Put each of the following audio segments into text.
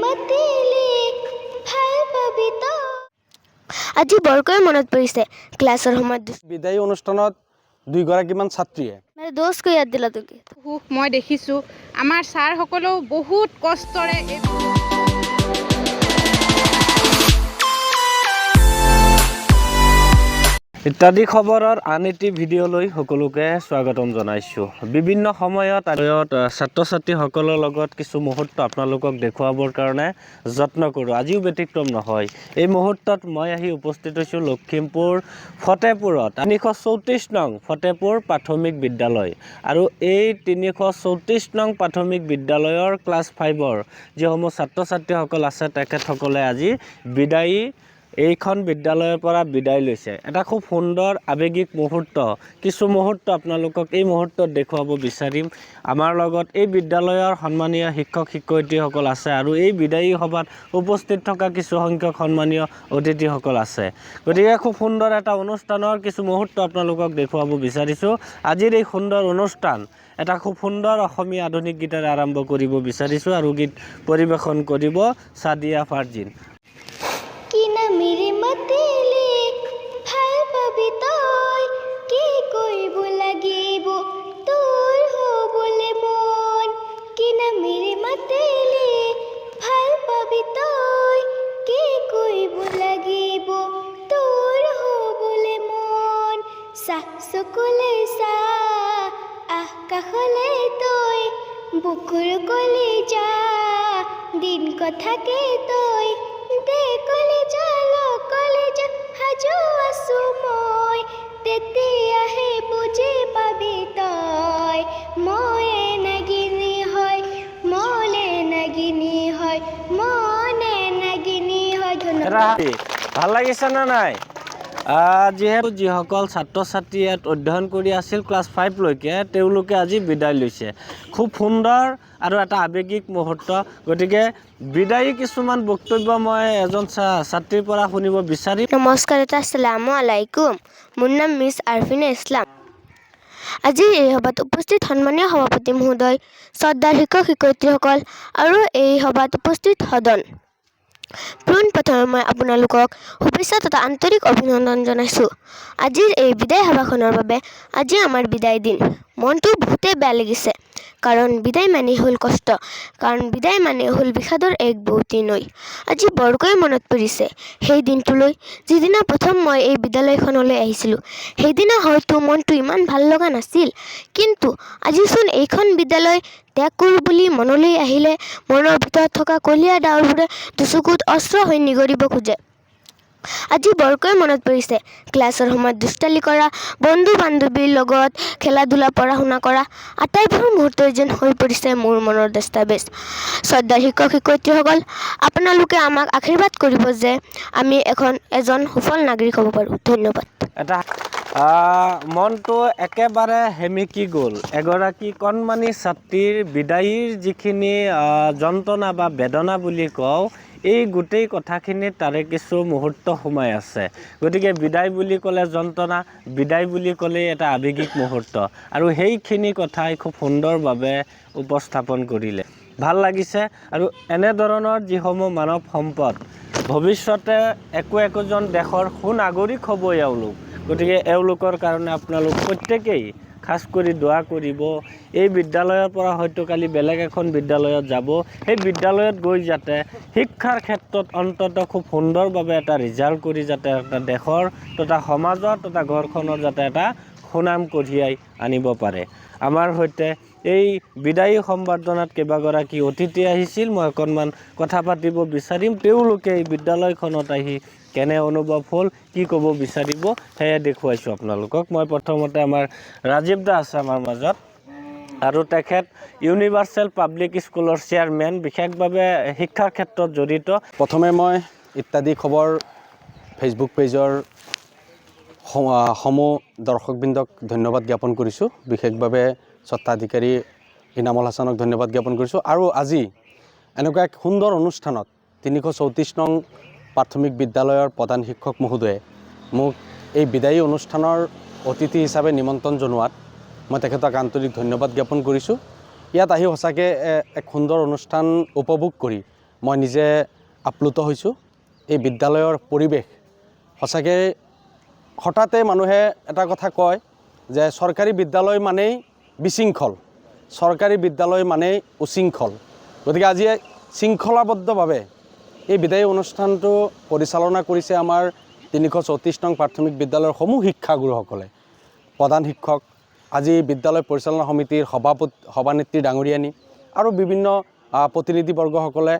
মাতিলে ভাল পাবি তই। আজি বৰকৈ মনত পৰিছে ক্লাছৰ সময়ত বিদায়ী অনুষ্ঠানত দুইগৰাকীমান ছাত্ৰীয়ে দোষ কৈ ইয়াত দিলা তোকে। মই দেখিছোঁ আমাৰ ছাৰসকলেও বহুত কষ্টৰে ইত্যাদি খবৰৰ আন এটি ভিডিঅ'লৈ সকলোকে স্বাগতম জনাইছোঁ। বিভিন্ন সময়ত ছাত্ৰ ছাত্ৰীসকলৰ লগত কিছু মুহূৰ্ত আপোনালোকক দেখুৱাবৰ কাৰণে যত্ন কৰোঁ। আজিও ব্যতিক্ৰম নহয়। এই মুহূৰ্তত মই আহি উপস্থিত হৈছোঁ লখিমপুৰ ফতেপুৰত 334 নং ফতেপুৰ প্ৰাথমিক বিদ্যালয়। আৰু এই 334 নং প্ৰাথমিক বিদ্যালয়ৰ ক্লাছ 5ৰ যিসমূহ ছাত্ৰ ছাত্ৰীসকল আছে তেখেতসকলে আজি বিদায়ী এইখন বিদ্যালয়ৰ পৰা বিদায় লৈছে। এটা খুব সুন্দৰ আৱেগিক মুহূৰ্ত, কিছু মুহূৰ্ত আপোনালোকক এই মুহূৰ্তত দেখুৱাব বিচাৰিম। আমাৰ লগত এই বিদ্যালয়ৰ সন্মানীয় শিক্ষক শিক্ষয়িত্ৰীসকল আছে আৰু এই বিদায়ী সভাত উপস্থিত থকা কিছু সংখ্যক সন্মানীয় অতিথিসকল আছে। গতিকে খুব সুন্দৰ এটা অনুষ্ঠানৰ কিছু মুহূৰ্ত আপোনালোকক দেখুৱাব বিচাৰিছোঁ। আজিৰ এই সুন্দৰ অনুষ্ঠান এটা খুব সুন্দৰ অসমীয়া আধুনিক গীতেৰে আৰম্ভ কৰিব বিচাৰিছোঁ আৰু গীত পৰিৱেশন কৰিব সাদিয়া ফাৰজিন। কি নামেৰে মাতিলে ভাল পাবি তই, কি কৰিব লাগিব তোৰ হ'বলে মন। কি নামেৰে মাতিলে ভাল পাবি তই, কি কৰিব লাগিব তোৰ হ'বলে মন। চাহ চকুলে চাহ আকাশলে তই, বুকুৰ কলি যা দিন কথাকে তই। কলেজা সাজু আছো মই, তেতিয়াহে বুজি পাবি তই। ময়ে নাগিনী হয় মলে নাগিনী হয়, মনে নাগিনী হয়। ধন্যবাদ। ভাল লাগিছে না নাই? যিহেতু যিসকল ছাত্ৰ ছাত্ৰী ইয়াত অধ্যয়ন কৰি আছিল ক্লাছ 5লৈকে, তেওঁলোকে আজি বিদায় লৈছে। খুব সুন্দৰ আৰু এটা আৱেগিক মুহূৰ্ত। গতিকে বিদায়ী কিছুমান বক্তব্য মই এজন ছাত্ৰীৰ পৰা শুনিব বিচাৰিম। নমস্কাৰ, আসসালামু আলাইকুম। মোৰ নাম মিছ আৰফিনা ইছলাম। আজি এই সভাত উপস্থিত সন্মানীয় সভাপতি মহোদয়, শ্ৰদ্ধাৰ শিক্ষক শিক্ষয়িত্ৰীসকল আৰু এই সভাত উপস্থিত সদন, পোনপ্ৰথমে মই আপোনালোকক শুভেচ্ছা তথা আন্তৰিক অভিনন্দন জনাইছোঁ। আজিৰ এই বিদায় সভাখনৰ বাবে আজি আমাৰ বিদায় দিন। মনটো বহুতেই বেয়া লাগিছে, কাৰণ বিদায় মানেই হ'ল কষ্ট, কাৰণ বিদায় মানেই হ'ল বিষাদৰ এক বুৱতী নৈ। আজি বৰকৈ মনত পৰিছে সেই দিনটোলৈ, যিদিনা প্ৰথম মই এই বিদ্যালয়খনলৈ আহিছিলোঁ। সেইদিনা হয়তো মনটো ইমান ভাল লগা নাছিল, কিন্তু আজিচোন এইখন বিদ্যালয় ত্যাগ কৰোঁ বুলি মনলৈ আহিলে মনৰ ভিতৰত থকা কলীয়া ডাৱৰবোৰে দুচকুত অস্ত্ৰ হৈ নিগৰিব খোজে। আজি বৰকৈ মনত পৰিছে ক্লাছৰ সময়ত দুষ্টালি কৰা, বন্ধু বান্ধৱীৰ লগত খেলা ধূলা পঢ়া শুনা কৰা আটাইবোৰ মুহূৰ্তই যেন হৈ পৰিছে মোৰ মনৰ দস্তাবেজ। শ্ৰদ্ধাৰ শিক্ষক শিক্ষয়িত্ৰীসকল, আপোনালোকে আমাক আশীৰ্বাদ কৰিব যে আমি এজন সফল নাগৰিক হ'ব পাৰোঁ। ধন্যবাদ। এটা মনটো একেবাৰে সেমেকি গ'ল। এগৰাকী কণমানি ছাত্ৰীৰ বিদায়ীৰ যিখিনি যন্ত্ৰণা বা বেদনা বুলি কওঁ, এই গোটেই কথাখিনিত তাৰে কিছু মুহূৰ্ত সোমাই আছে। গতিকে বিদায় বুলি ক'লে যন্ত্ৰণা, বিদায় বুলি ক'লেই এটা আৱেগিক মুহূৰ্ত, আৰু সেইখিনি কথাই খুব সুন্দৰভাৱে উপস্থাপন কৰিলে। ভাল লাগিছে। আৰু এনেধৰণৰ যিসমূহ মানৱ সম্পদ ভৱিষ্যতে একোজন দেশৰ সুনাগৰিক হ'ব এওঁলোক। গতিকে এওঁলোকৰ কাৰণে আপোনালোক প্ৰত্যেকেই খাছ কৰি দোৱা কৰিব। এই বিদ্যালয়ৰ পৰা হয়তো কালি বেলেগ এখন বিদ্যালয়ত যাব, সেই বিদ্যালয়ত গৈ যাতে শিক্ষাৰ ক্ষেত্ৰত অন্ততঃ খুব সুন্দৰভাৱে এটা ৰিজাল্ট কৰি যাতে এটা দেশৰ তথা সমাজৰ তথা ঘৰখনৰ যাতে এটা সুনাম কঢ়িয়াই আনিব পাৰে। আমাৰ সৈতে এই বিদায়ী সম্বৰ্ধনাত কেইবাগৰাকী অতিথি আহিছিল। মই অকণমান কথা পাতিব বিচাৰিম। তেওঁলোকে এই বিদ্যালয়খনত আহি কেনে অনুভৱ হ'ল, কি ক'ব বিচাৰিব, সেয়ে দেখুৱাইছোঁ আপোনালোকক। মই প্ৰথমতে আমাৰ ৰাজীৱ দা আছে আমাৰ মাজত, আৰু তেখেত ইউনিভাৰ্চেল পাব্লিক স্কুলৰ চেয়াৰমেন, বিশেষভাৱে শিক্ষাৰ ক্ষেত্ৰত জড়িত। প্ৰথমে মই ইত্যাদি খবৰ ফেচবুক পেজৰ সমূহ দৰ্শকবৃন্দক ধন্যবাদ জ্ঞাপন কৰিছোঁ। বিশেষভাৱে স্বত্বাধিকাৰী ইনামুল হাছানক ধন্যবাদ জ্ঞাপন কৰিছোঁ। আৰু আজি এনেকুৱা এক সুন্দৰ অনুষ্ঠানত 334 নং প্ৰাথমিক বিদ্যালয়ৰ প্ৰধান শিক্ষক মহোদয়ে মোক এই বিদায়ী অনুষ্ঠানৰ অতিথি হিচাপে নিমন্ত্ৰণ জনোৱাত মই তেখেতক আন্তৰিক ধন্যবাদ জ্ঞাপন কৰিছোঁ। ইয়াত আহি সঁচাকৈ এক সুন্দৰ অনুষ্ঠান উপভোগ কৰি মই নিজে আপ্লুত হৈছোঁ। এই বিদ্যালয়ৰ পৰিৱেশ সঁচাকৈ হঠাতে মানুহে এটা কথা কয় যে চৰকাৰী বিদ্যালয় মানেই বিশৃংখল, চৰকাৰী বিদ্যালয় মানেই উশৃংখল। গতিকে আজি শৃংখলাবদ্ধভাৱে এই বিদায়ী অনুষ্ঠানটো পৰিচালনা কৰিছে আমাৰ 334 নং প্ৰাথমিক বিদ্যালয়ৰ সমূহ শিক্ষাগুৰুসকলে। প্ৰধান শিক্ষক, আজি বিদ্যালয় পৰিচালনা সমিতিৰ সভানেত্ৰী ডাঙৰীয়ানী আৰু বিভিন্ন প্ৰতিনিধিবৰ্গসকলে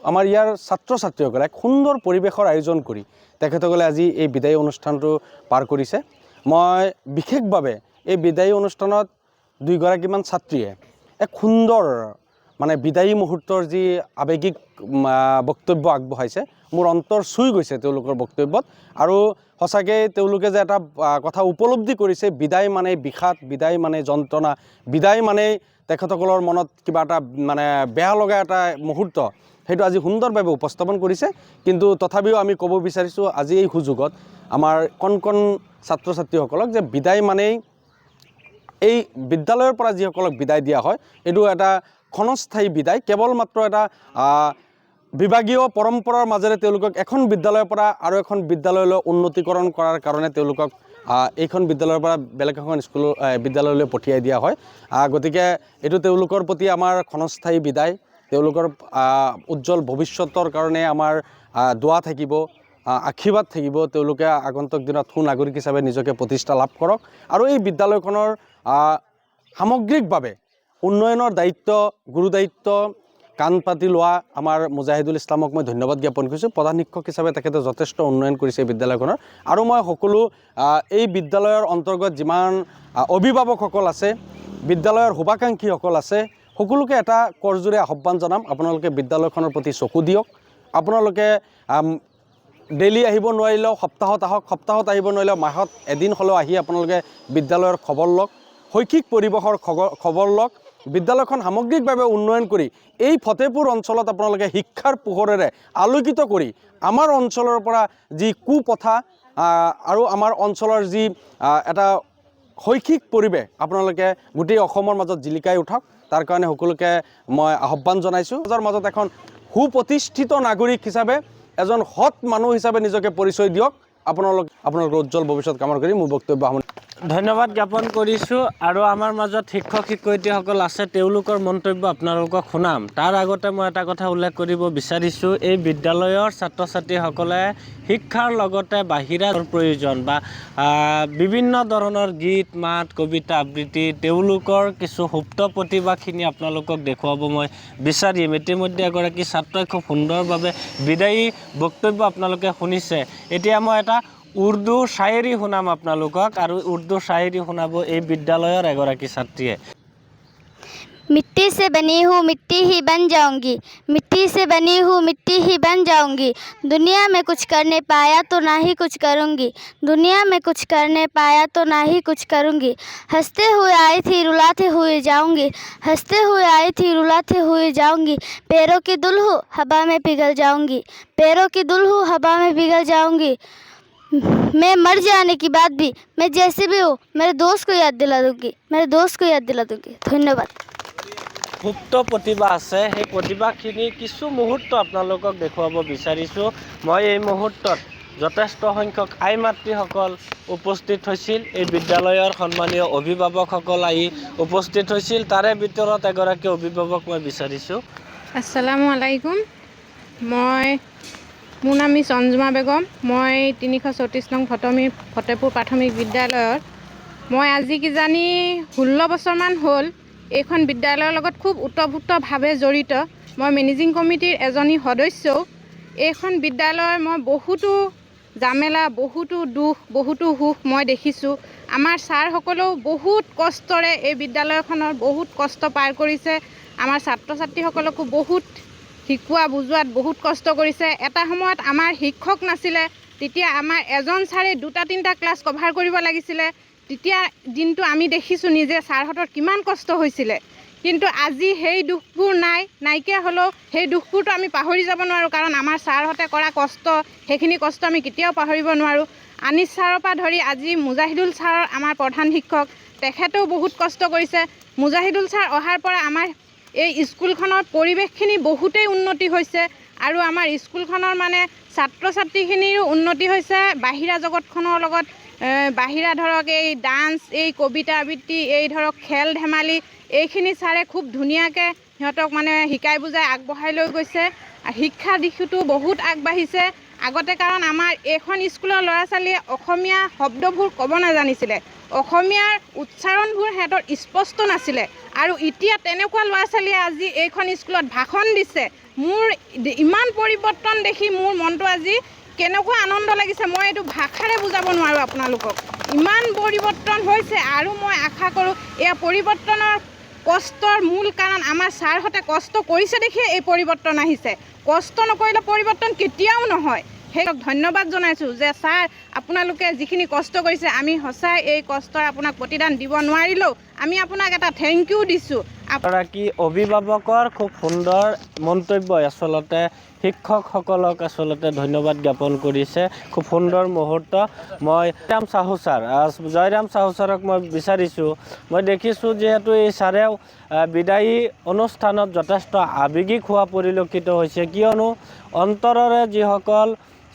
আমাৰ ইয়াৰ ছাত্ৰ ছাত্ৰীসকলে এক সুন্দৰ পৰিৱেশৰ আয়োজন কৰি তেখেতসকলে আজি এই বিদায়ী অনুষ্ঠানটো পাৰ কৰিছে। মই বিশেষভাৱে এই বিদায়ী অনুষ্ঠানত দুইগৰাকীমান ছাত্ৰীয়ে এক সুন্দৰ মানে বিদায়ী মুহূৰ্তৰ যি আৱেগিক বক্তব্য আগবঢ়াইছে, মোৰ অন্তৰ চুই গৈছে তেওঁলোকৰ বক্তব্যত। আৰু সঁচাকৈ তেওঁলোকে যে এটা কথা উপলব্ধি কৰিছে, বিদায় মানে বিষাদ, বিদায় মানে যন্ত্ৰণা, বিদায় মানে তেখেতসকলৰ মনত কিবা এটা মানে বেয়া লগা এটা মুহূৰ্ত, সেইটো আজি সুন্দৰভাৱে উপস্থাপন কৰিছে। কিন্তু তথাপিও আমি ক'ব বিচাৰিছোঁ আজি এই সুযোগত আমাৰ কণ কণ ছাত্ৰ ছাত্ৰীসকলক যে বিদায় মানেই এই বিদ্যালয়ৰ পৰা যিসকলক বিদায় দিয়া হয়, এইটো এটা ক্ষণস্থায়ী বিদায়, কেৱল মাত্ৰ এটা বিভাগীয় পৰম্পৰাৰ মাজেৰে তেওঁলোকক এখন বিদ্যালয়ৰ পৰা আৰু এখন বিদ্যালয়লৈ উন্নতিকৰণ কৰাৰ কাৰণে তেওঁলোকক এইখন বিদ্যালয়ৰ পৰা বেলেগ এখন বিদ্যালয়লৈ পঠিয়াই দিয়া হয়। গতিকে এইটো তেওঁলোকৰ প্ৰতি আমাৰ ক্ষণস্থায়ী বিদায়। তেওঁলোকৰ উজ্জ্বল ভৱিষ্যতৰ কাৰণে আমাৰ দোৱা থাকিব, আশীৰ্বাদ থাকিব। তেওঁলোকে আগন্তুক দিনত সুনাগৰিক হিচাপে নিজকে প্ৰতিষ্ঠা লাভ কৰক আৰু এই বিদ্যালয়খনৰ সামগ্ৰিকভাৱে উন্নয়নৰ দায়িত্ব, গুৰু দায়িত্ব কাণ পাতি লোৱা আমাৰ মুজাহিদুল ইছলামক মই ধন্যবাদ জ্ঞাপন কৰিছোঁ। প্ৰধান শিক্ষক হিচাপে তেখেতে যথেষ্ট উন্নয়ন কৰিছে এই বিদ্যালয়খনৰ। আৰু মই সকলো এই বিদ্যালয়ৰ অন্তৰ্গত যিমান অভিভাৱকসকল আছে, বিদ্যালয়ৰ শুভাকাংক্ষীসকল আছে, সকলোকে এটা কৰজোৰে আহ্বান জনাম, আপোনালোকে বিদ্যালয়খনৰ প্ৰতি চকু দিয়ক। আপোনালোকে ডেইলি আহিব নোৱাৰিলেও সপ্তাহত আহক, সপ্তাহত আহিব নোৱাৰিলেও মাহত এদিন হ'লেও আহি আপোনালোকে বিদ্যালয়ৰ খবৰ লওক, শৈক্ষিক পৰিৱেশৰ খবৰ লওক। বিদ্যালয়খন সামগ্ৰিকভাৱে উন্নয়ন কৰি এই ফতেপুৰ অঞ্চলত আপোনালোকে শিক্ষাৰ পোহৰেৰে আলোকিত কৰি আমাৰ অঞ্চলৰ পৰা যি কুপ্ৰথা আৰু আমাৰ অঞ্চলৰ যি এটা শৈক্ষিক পৰিৱেশ আপোনালোকে গোটেই অসমৰ মাজত জিলিকাই উঠক, তাৰ কাৰণে সকলোকে মই আহ্বান জনাইছোঁ। সমাজৰ মাজত এখন সুপ্ৰতিষ্ঠিত নাগৰিক হিচাপে, এজন সৎ মানুহ হিচাপে নিজকে পৰিচয় দিয়ক। আপোনালোকৰ উজ্জ্বল ভৱিষ্যত কামনা কৰি মোৰ বক্তব্য ধন্যবাদ জ্ঞাপন কৰিছোঁ। আৰু আমাৰ মাজত শিক্ষক শিক্ষয়িত্ৰীসকল আছে, তেওঁলোকৰ মন্তব্য আপোনালোকক শুনাম। তাৰ আগতে মই এটা কথা উল্লেখ কৰিব বিচাৰিছোঁ, এই বিদ্যালয়ৰ ছাত্ৰ ছাত্ৰীসকলে শিক্ষাৰ লগতে বাহিৰাৰ প্ৰয়োজন বা বিভিন্ন ধৰণৰ গীত মাত কবিতা আবৃত্তি, তেওঁলোকৰ কিছু সুপ্ত প্ৰতিভাখিনি আপোনালোকক দেখুৱাব মই বিচাৰিম। ইতিমধ্যে এগৰাকী ছাত্ৰই খুব সুন্দৰভাৱে বিদায়ী বক্তব্য আপোনালোকে শুনিছে। এতিয়া মই এটা উৰ্দু শায়েৰী শুনাম আপোনালোকক, আৰু উৰ্দু শায়েৰী শুনাব এই বিদ্যালয়ৰ এগৰাকী ছাত্ৰীয়ে। मिट्टी से बनी हूँ मिट्टी ही बन जाऊंगी, मिट्टी से बनी हूँ मिट्टी ही बन जाऊंगी, दुनिया में कुछ करने पाया तो ना ही कुछ करूंगी, दुनिया में कुछ करने पाया तो ना ही कुछ करूंगी, हंसते हुए आई थी रुलाते हुए जाऊंगी, हंसते हुए आई थी रुलाते हुए जाऊंगी, पैरों की दुल्हन हवा में पिघल जाऊंगी, पैरों की दुल्हन हवा में पिघल जाऊंगी, मैं मर जाने की बात भी मैं जैसे भी हूँ मेरे दोस्त को याद दिला दूंगी, मेरे दोस्त को याद दिला दूंगी। धन्यवाद। সুপ্ত প্ৰতিভা আছে, সেই প্ৰতিভাখিনি কিছু মুহূৰ্ত আপোনালোকক দেখুৱাব বিচাৰিছোঁ। মই এই মুহূৰ্তত যথেষ্ট সংখ্যক আই মাতৃসকল উপস্থিত হৈছিল, এই বিদ্যালয়ৰ সন্মানীয় অভিভাৱকসকল আহি উপস্থিত হৈছিল। তাৰে ভিতৰত এগৰাকী অভিভাৱক মই বিচাৰিছোঁ। আসসালামু আলাইকুম। মোৰ নাম মিছ অঞ্জুমা বেগম। মই 334 নং ফতেপুৰ প্ৰাথমিক বিদ্যালয়ৰ মই আজি কিজানি 16 বছৰমান হ'ল এইখন বিদ্যালয়ৰ লগত খুব ওতঃপ্ৰোতভাৱে জড়িত। মই মেনেজিং কমিটিৰ এজনী সদস্যও। এইখন বিদ্যালয়ৰ মই বহুতো জামেলা, বহুতো দুখ, বহুতো সুখ মই দেখিছোঁ। আমাৰ ছাৰসকলেও বহুত কষ্টৰে এই বিদ্যালয়খনৰ বহুত কষ্ট পাৰ কৰিছে। আমাৰ ছাত্ৰ ছাত্ৰীসকলকো বহুত শিকোৱা বুজোৱাত বহুত কষ্ট কৰিছে। এটা সময়ত আমাৰ শিক্ষক নাছিলে, তেতিয়া আমাৰ এজন ছাৰে 2-3টা ক্লাছ কভাৰ কৰিব লাগিছিলে। তেতিয়া দিনটো আমি দেখিছোঁ নিজে ছাৰহঁতৰ কিমান কষ্ট হৈছিলে। কিন্তু আজি সেই দুখবোৰ নাইকিয়া হ'লেও সেই দুখবোৰতো আমি পাহৰি যাব নোৱাৰোঁ, কাৰণ আমাৰ ছাৰহঁতে কৰা কষ্ট, সেইখিনি কষ্ট আমি কেতিয়াও পাহৰিব নোৱাৰোঁ। আনিছ ছাৰৰ পৰা ধৰি আজি মুজাহিদুল ছাৰ আমাৰ প্ৰধান শিক্ষক, তেখেতেও বহুত কষ্ট কৰিছে। মুজাহিদুল ছাৰ অহাৰ পৰা আমাৰ এই স্কুলখনৰ পৰিৱেশখিনি বহুতেই উন্নতি হৈছে আৰু আমাৰ স্কুলখনৰ মানে ছাত্ৰ ছাত্ৰীখিনিৰো উন্নতি হৈছে বাহিৰা জগতখনৰ লগত বাহিৰা ধৰক এই ডান্স এই কবিতা আবৃত্তি এই ধৰক খেল ধেমালি এইখিনি ছাৰে খুব ধুনীয়াকৈ সিহঁতক মানে শিকাই বুজাই আগবঢ়াই লৈ গৈছে শিক্ষাৰ দিশতো বহুত আগবাঢ়িছে আগতে কাৰণ আমাৰ এইখন স্কুলৰ ল'ৰা ছোৱালীয়ে অসমীয়া শব্দবোৰ ক'ব নাজানিছিলে অসমীয়াৰ উচ্চাৰণবোৰ সিহঁতৰ স্পষ্ট নাছিলে আৰু এতিয়া তেনেকুৱা ল'ৰা ছোৱালীয়ে আজি এইখন স্কুলত ভাষণ দিছে মোৰ ইমান পৰিৱৰ্তন দেখি মোৰ মনটো আজি কেনেকুৱা আনন্দ লাগিছে মই এইটো ভাষাৰে বুজাব নোৱাৰোঁ আপোনালোকক ইমান পৰিৱৰ্তন হৈছে আৰু মই আশা কৰোঁ এয়া পৰিৱৰ্তনৰ কষ্টৰ মূল কাৰণ আমাৰ ছাৰহঁতে কষ্ট কৰিছে দেখিয়ে এই পৰিৱৰ্তন আহিছে কষ্ট নকৰিলে পৰিৱৰ্তন কেতিয়াও নহয় সেইক ধন্যবাদ জনাইছোঁ যে ছাৰ আপোনালোকে যিখিনি কষ্ট কৰিছে আমি সঁচাই এই কষ্টৰ আপোনাক প্ৰতিদান দিব নোৱাৰিলেও আমি আপোনাক এটা থেংক ইউ দিছোঁ এগৰাকী অভিভাৱকৰ খুব সুন্দৰ মন্তব্য আচলতে শিক্ষকসকলক আচলতে ধন্যবাদ জ্ঞাপন কৰিছে খুব সুন্দৰ মুহূৰ্ত মই জয়ৰাম চাহু ছাৰক মই বিচাৰিছোঁ মই দেখিছোঁ যিহেতু এই ছাৰেও বিদায়ী অনুষ্ঠানত যথেষ্ট আৱেগিক হোৱা পৰিলক্ষিত হৈছে কিয়নো অন্তৰেৰে যিসকল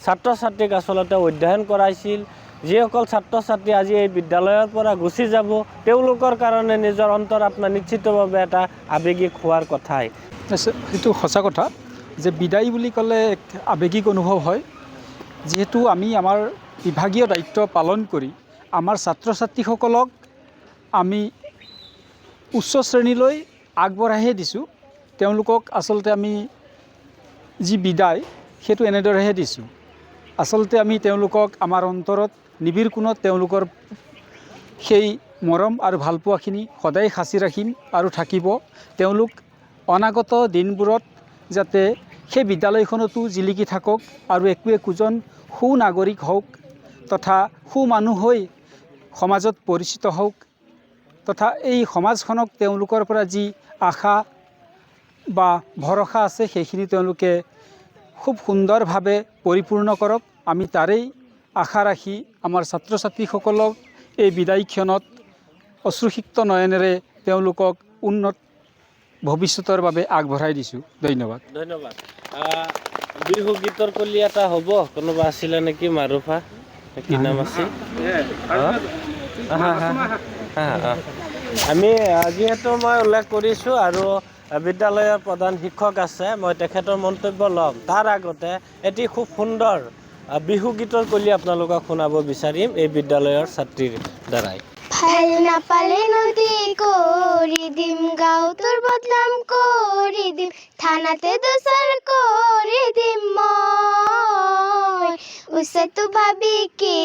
ছাত্ৰ ছাত্ৰীক আচলতে অধ্যয়ন কৰাইছিল যিসকল ছাত্ৰ ছাত্ৰী আজি এই বিদ্যালয়ৰ পৰা গুচি যাব তেওঁলোকৰ কাৰণে নিজৰ অন্তৰ আপোনাৰ নিশ্চিতভাৱে এটা আৱেগিক হোৱাৰ কথাই সেইটো সঁচা কথা যে বিদায় বুলি ক'লে এক আৱেগিক অনুভৱ হয় যিহেতু আমি আমাৰ বিভাগীয় দায়িত্ব পালন কৰি আমাৰ ছাত্ৰ ছাত্ৰীসকলক আমি উচ্চ শ্ৰেণীলৈ আগবঢ়াইহে দিছোঁ তেওঁলোকক আচলতে আমি যি বিদায় সেইটো এনেদৰেহে দিছোঁ আচলতে আমি তেওঁলোকক আমাৰ অন্তৰত নিবিড় কোণত তেওঁলোকৰ সেই মৰম আৰু ভালপোৱাখিনি সদায় সাঁচি ৰাখিম আৰু থাকিব তেওঁলোক অনাগত দিনবোৰত যাতে সেই বিদ্যালয়খনতো জিলিকি থাকক আৰু একোজন সুনাগৰিক হওক তথা সুমানুহ হৈ সমাজত পৰিচিত হওক তথা এই সমাজখনক তেওঁলোকৰ পৰা যি আশা বা ভৰসা আছে সেইখিনি তেওঁলোকে খুব সুন্দৰভাৱে পৰিপূৰ্ণ কৰক আমি তাৰেই আশা ৰাখি আমাৰ ছাত্ৰ ছাত্ৰীসকলক এই বিদায় ক্ষণত অশ্ৰুসিক্ত নয়নেৰে তেওঁলোকক উন্নত ভৱিষ্যতৰ বাবে আগবঢ়াই দিছোঁ ধন্যবাদ বিহু গীতৰ কলি এটা হ'ব কোনোবা আছিলে নেকি মাৰুফা কি নাম আছিল আমি যিহেতু মই উল্লেখ কৰিছোঁ আৰু বিদ্যালয়ৰ প্ৰধান শিক্ষক আছে মই তেখেতৰ মন্তব্য ল'ম তাৰ আগতে এটি খুব সুন্দৰ বিহু গীতৰ কলি আপোনালোকক শুনাব বিচাৰিম এই বিদ্যালয়ৰ ছাত্ৰীৰ দ্বাৰাই ভাল নাপালে নদী কৰি দিম গাঁও তোৰ বদনাম কৰি দিম থানাতে দোষৰ কৰি দিম মই উচেতো ভাবি কি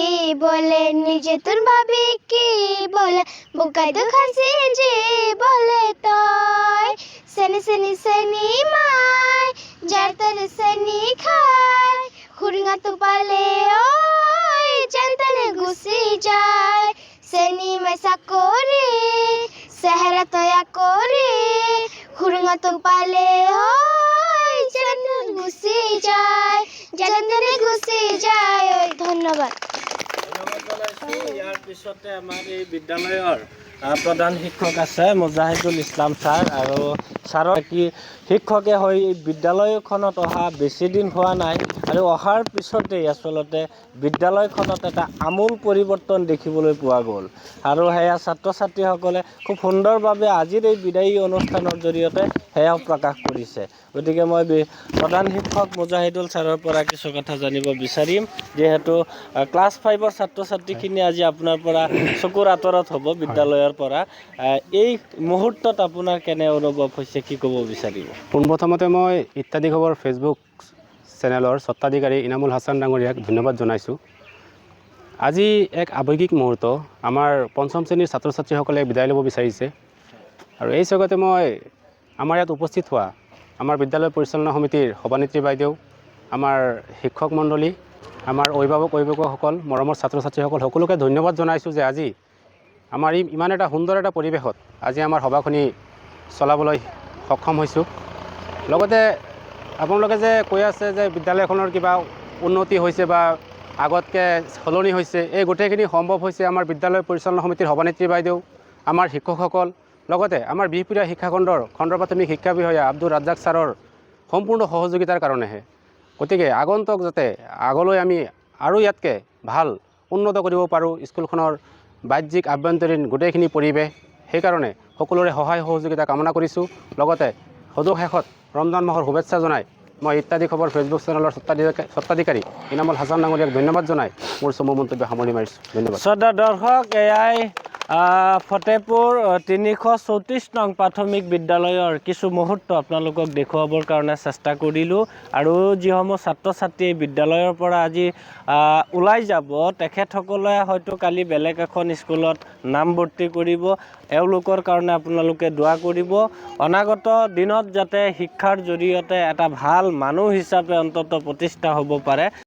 বলে নিজে তোৰ ভাবি কি বলে বোকাই দুখাসি যে বলে তই চেনি চেনি চেনি মাই যাৰ তাৰ চেনি খাই খুৰিঙাটো পালে ঐ যেনতেনে গুচি যায় চেনি মেচা কৰি চেহেৰা তৈয়া কৰি খুৰিঙাটো পালে ঐ যেনতেনে গুচি যায় যেনতেনে গুচি যায় ঐ ধন্যবাদ ইয়াৰ পিছতে আমাৰ এই বিদ্যালয়ৰ প্ৰধান শিক্ষক আছে মুজাহিদুল ইছলাম ছাৰ আৰু ছাৰৰ কি শিক্ষকে হৈ বিদ্যালয়খনত অহা বেছি দিন হোৱা নাই আৰু অহাৰ পিছতেই আচলতে বিদ্যালয়খনত এটা আমূল পৰিৱৰ্তন দেখিবলৈ পোৱা গ'ল আৰু সেয়া ছাত্ৰ ছাত্ৰীসকলে খুব সুন্দৰভাৱে আজিৰ এই বিদায়ী অনুষ্ঠানৰ জৰিয়তে সেয়াও প্ৰকাশ কৰিছে গতিকে মই প্ৰধান শিক্ষক মুজাহিদুল ছাৰৰ পৰা কিছু কথা জানিব বিচাৰিম যিহেতু ক্লাছ 5ৰ ছাত্ৰ ছাত্ৰীখিনি আজি আপোনাৰ পৰা চকুৰ আঁতৰত হ'ব বিদ্যালয়ৰ পৰা এই মুহূৰ্তত আপোনাৰ কেনে অনুভৱ হৈছে কি ক'ব বিচাৰিব পোনপ্ৰথমতে মই ইত্যাদি খবৰ ফেচবুক চেনেলৰ স্বত্বাধিকাৰী ইনামুল হাছান ডাঙৰীয়াক ধন্যবাদ জনাইছোঁ আজি এক আৱেগিক মুহূৰ্ত আমাৰ পঞ্চম শ্ৰেণীৰ ছাত্ৰ ছাত্ৰীসকলে বিদায় ল'ব বিচাৰিছে আৰু এই জগতে মই আমাৰ ইয়াত উপস্থিত হোৱা আমাৰ বিদ্যালয় পৰিচালনা সমিতিৰ সভানেত্ৰী বাইদেউ আমাৰ শিক্ষক মণ্ডলী আমাৰ অভিভাৱকসকল মৰমৰ ছাত্ৰ ছাত্ৰীসকল সকলোকে ধন্যবাদ জনাইছোঁ যে আজি আমাৰ ইমান এটা সুন্দৰ এটা পৰিৱেশত আজি আমাৰ সভাখনি চলাবলৈ সক্ষম হৈছোঁ লগতে আপোনালোকে যে কৈ আছে যে বিদ্যালয়খনৰ কিবা উন্নতি হৈছে বা আগতকৈ সলনি হৈছে এই গোটেইখিনি সম্ভৱ হৈছে আমাৰ বিদ্যালয় পৰিচালনা সমিতিৰ সভানেত্ৰী বাইদেউ আমাৰ শিক্ষকসকল লগতে আমাৰ বিহপুৰীয়া শিক্ষাখণ্ডৰ খণ্ড প্ৰাথমিক শিক্ষা বিষয়া আব্দুল ৰাজ্জাক ছাৰৰ সম্পূৰ্ণ সহযোগিতাৰ কাৰণেহে। গতিকে আগন্তুক যাতে আগলৈ আমি আৰু ইয়াতকৈ ভাল উন্নত কৰিব পাৰোঁ স্কুলখনৰ বাহ্যিক আভ্যন্তৰীণ গোটেইখিনি পৰিৱেশ, সেইকাৰণে সকলোৰে সহায় সহযোগিতা কামনা কৰিছোঁ। লগতে সদৌ শেষত ৰমজান মাহৰ শুভেচ্ছা জনাই মই ইত্যাদি খবৰ ফেচবুক চেনেলৰ স্বত্বাধিকাৰী ইনামুল হাছান ডাঙৰীয়াক ধন্যবাদ জনাই মোৰ চমু মন্তব্য সামৰি মাৰিছোঁ। ধন্যবাদ। শ্ৰদ্ধা দৰ্শক, এয়াই ফতেপুৰ 334 নং প্ৰাথমিক বিদ্যালয়ৰ কিছু মুহূৰ্ত আপোনালোকক দেখুৱাবৰ কাৰণে চেষ্টা কৰিলোঁ। আৰু যিসমূহ ছাত্ৰ ছাত্ৰী বিদ্যালয়ৰ পৰা আজি ওলাই যাব, তেখেতসকলে হয়তো কালি বেলেগ এখন স্কুলত নামভৰ্তি কৰিব। এওঁলোকৰ কাৰণে আপোনালোকে দোৱা কৰিব। অনাগত দিনত যাতে শিক্ষাৰ জৰিয়তে এটা ভাল মানুহ হিচাপে অন্ততঃ প্ৰতিষ্ঠা হ'ব পাৰে।